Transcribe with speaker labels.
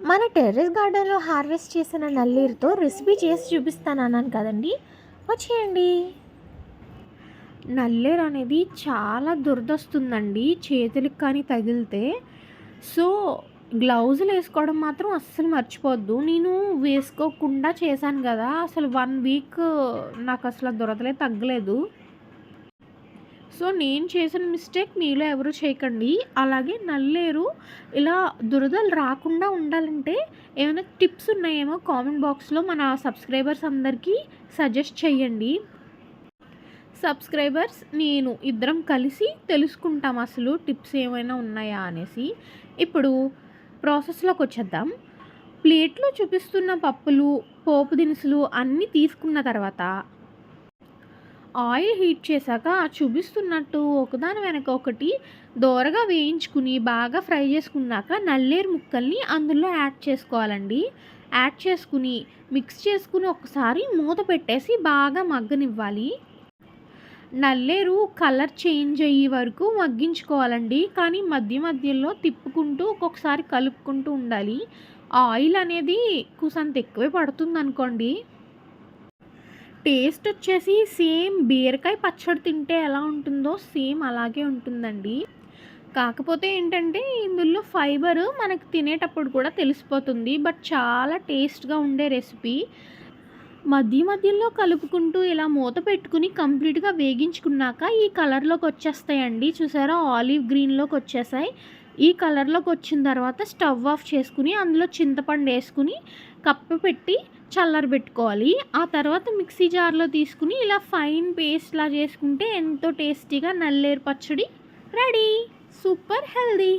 Speaker 1: మన టెర్రస్ గార్డెన్లో హార్వెస్ట్ చేసిన నల్లేరుతో రెసిపీ చేసి చూపిస్తాను అన్నాను కదండి. వచ్చేయండి. నల్లేరు అనేది చాలా దురదొస్తుందండి చేతులకు కానీ తగిలితే. సో గ్లౌజులు వేసుకోవడం మాత్రం అస్సలు మర్చిపోవద్దు. నేను వేసుకోకుండా చేశాను కదా, అసలు 1 వీక్ నాకు అసలు దురదలే తగ్గలేదు. సో నేను చేసిన మిస్టేక్ మీలో ఎవరు చేయకండి. అలాగే నల్లేరు ఇలా దురదలు రాకుండా ఉండాలంటే ఏమైనా టిప్స్ ఉన్నాయేమో కామెంట్ బాక్స్లో మన సబ్స్క్రైబర్స్ అందరికీ సజెస్ట్ చేయండి. సబ్స్క్రైబర్స్ నేను ఇద్దరం కలిసి తెలుసుకుంటాం అసలు టిప్స్ ఏమైనా ఉన్నాయా అనేసి. ఇప్పుడు ప్రాసెస్లోకి వచ్చేద్దాం. ప్లేట్లో చూపిస్తున్న పప్పులు, పోపు దినుసులు అన్నీ తీసుకున్న తర్వాత ఆయిల్ హీట్ చేశాక చూపిస్తున్నట్టు ఒకదాని వెనక ఒకటి దోరగా వేయించుకుని బాగా ఫ్రై చేసుకున్నాక నల్లేరు ముక్కల్ని అందులో యాడ్ చేసుకోవాలండి. యాడ్ చేసుకుని మిక్స్ చేసుకుని ఒకసారి మూత పెట్టేసి బాగా మగ్గనివ్వాలి. నల్లేరు కలర్ చేంజ్ అయ్యే వరకు మగ్గించుకోవాలండి. కానీ మధ్య మధ్యలో తిప్పుకుంటూ ఒక్కొక్కసారి కలుపుకుంటూ ఉండాలి. ఆయిల్ అనేది కుసంత ఎక్కువే పడుతుంది అనుకోండి. టేస్ట్ వచ్చేసి సేమ్ బీరకాయ పచ్చడి తింటే ఎలా ఉంటుందో సేమ్ అలాగే ఉంటుందండి. కాకపోతే ఏంటంటే ఇందులో ఫైబర్ మనకు తినేటప్పుడు కూడా తెలిసిపోతుంది. బట్ చాలా టేస్ట్గా ఉండే రెసిపీ. మధ్య మధ్యలో కలుపుకుంటూ ఇలా మూత పెట్టుకుని కంప్లీట్గా వేగించుకున్నాక ఈ కలర్లోకి వచ్చేస్తాయండి. చూసారా, ఆలివ్ గ్రీన్లోకి వచ్చేసాయి. ఈ కలర్లోకి వచ్చిన తర్వాత స్టవ్ ఆఫ్ చేసుకుని అందులో చింతపండు వేసుకుని కప్పు పెట్టి చల్లరబెట్టుకోవాలి. ఆ తర్వాత మిక్సీ జార్లో తీసుకుని ఇలా ఫైన్ పేస్ట్లా చేసుకుంటే ఎంతో టేస్టీగా నల్లేరు పచ్చడి రెడీ. Super healthy.